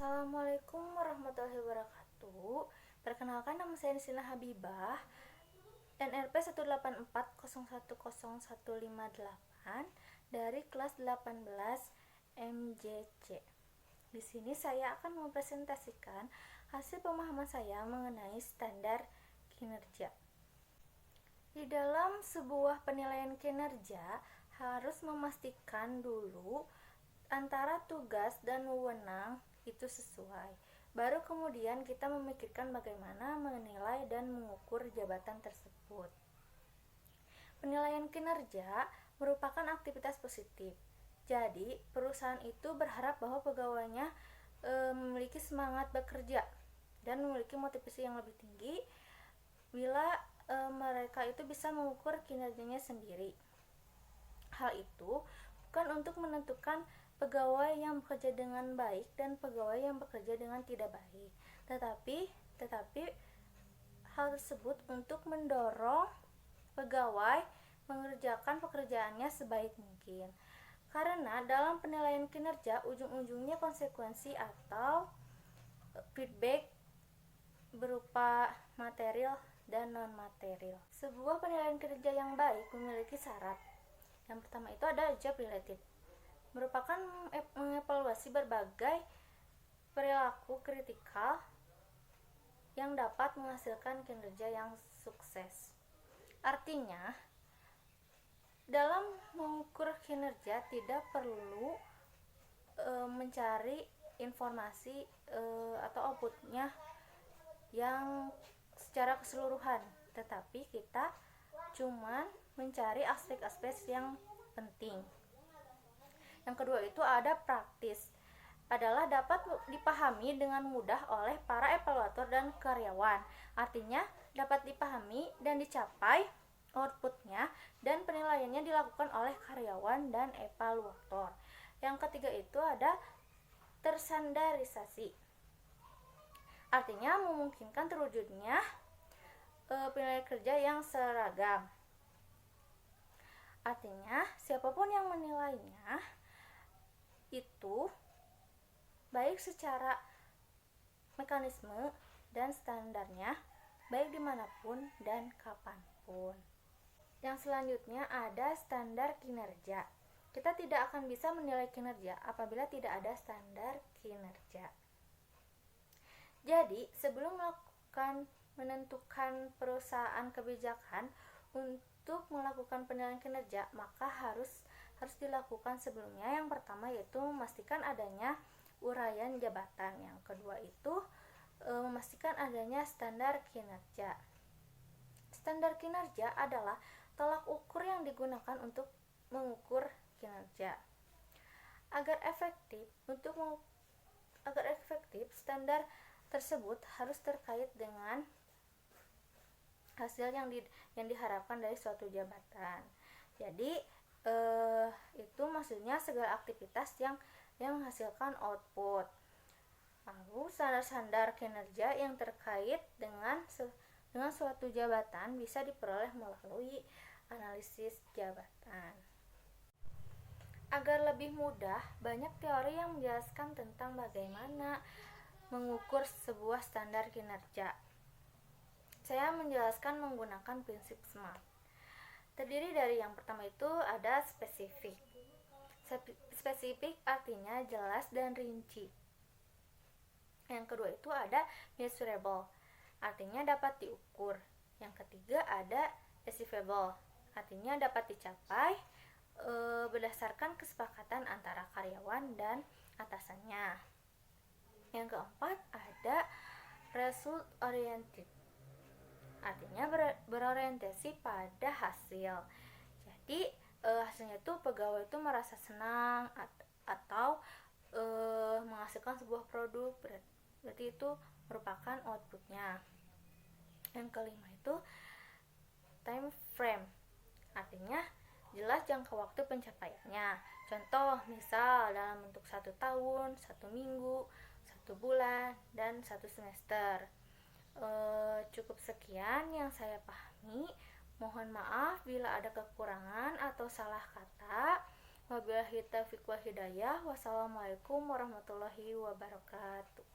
Assalamualaikum warahmatullahi wabarakatuh. Perkenalkan, nama saya Nisina Habibah, NRP 184010158 dari kelas 18 MJC. Di sini saya akan mempresentasikan hasil pemahaman saya mengenai standar kinerja. Di dalam sebuah penilaian kinerja harus memastikan dulu antara tugas dan wewenang itu sesuai. Baru kemudian kita memikirkan bagaimana menilai dan mengukur jabatan tersebut. Penilaian kinerja merupakan aktivitas positif. Jadi, perusahaan itu berharap bahwa pegawainya memiliki semangat bekerja dan memiliki motivasi yang lebih tinggi bila mereka itu bisa mengukur kinerjanya sendiri. Hal itu bukan untuk menentukan pegawai yang bekerja dengan baik dan pegawai yang bekerja dengan tidak baik, tetapi hal tersebut untuk mendorong pegawai mengerjakan pekerjaannya sebaik mungkin. Karena dalam penilaian kinerja ujung-ujungnya konsekuensi atau feedback berupa material dan non-material. Sebuah penilaian kinerja yang baik memiliki syarat. Yang pertama itu ada job related, merupakan mengevaluasi berbagai perilaku kritikal yang dapat menghasilkan kinerja yang sukses. Artinya, dalam mengukur kinerja tidak perlu mencari informasi atau outputnya yang secara keseluruhan, tetapi kita cuman mencari aspek-aspek yang penting. Yang kedua itu ada praktis, adalah dapat dipahami dengan mudah oleh para evaluator dan karyawan. Artinya dapat dipahami dan dicapai outputnya dan penilaiannya dilakukan oleh karyawan dan evaluator. Yang ketiga itu ada terstandarisasi, artinya memungkinkan terwujudnya penilaian kerja yang seragam. Artinya siapapun yang menilainya itu baik secara mekanisme dan standarnya, baik dimanapun dan kapanpun. Yang selanjutnya ada standar kinerja. Kita tidak akan bisa menilai kinerja apabila tidak ada standar kinerja. Jadi, sebelum menentukan perusahaan kebijakan untuk melakukan penilaian kinerja, maka harus dilakukan sebelumnya. Yang pertama yaitu memastikan adanya uraian jabatan. Yang kedua itu memastikan adanya standar kinerja. Standar kinerja adalah tolak ukur yang digunakan untuk mengukur kinerja. Agar efektif, standar tersebut harus terkait dengan hasil yang diharapkan dari suatu jabatan. Jadi itu maksudnya segala aktivitas yang menghasilkan output. Lalu standar-standar kinerja yang terkait dengan suatu jabatan bisa diperoleh melalui analisis jabatan. Agar lebih mudah, banyak teori yang menjelaskan tentang bagaimana mengukur sebuah standar kinerja. Saya menjelaskan menggunakan prinsip SMART. Terdiri dari yang pertama itu ada spesifik. Spesifik artinya jelas dan rinci. Yang kedua itu ada measurable, artinya dapat diukur. Yang ketiga ada achievable, artinya dapat dicapai berdasarkan kesepakatan antara karyawan dan atasannya. Yang keempat ada result oriented, artinya berorientasi pada hasil. Jadi hasilnya itu pegawai itu merasa senang atau menghasilkan sebuah produk, berarti itu merupakan outputnya. Yang kelima itu time frame, artinya jelas jangka waktu pencapaiannya. Contoh misal dalam bentuk 1 tahun, 1 minggu, 1 bulan, dan 1 semester. Cukup sekian yang saya pahami. Mohon maaf bila ada kekurangan atau salah kata. Wabillahi taufiq wal hidayah. Wassalamualaikum warahmatullahi wabarakatuh.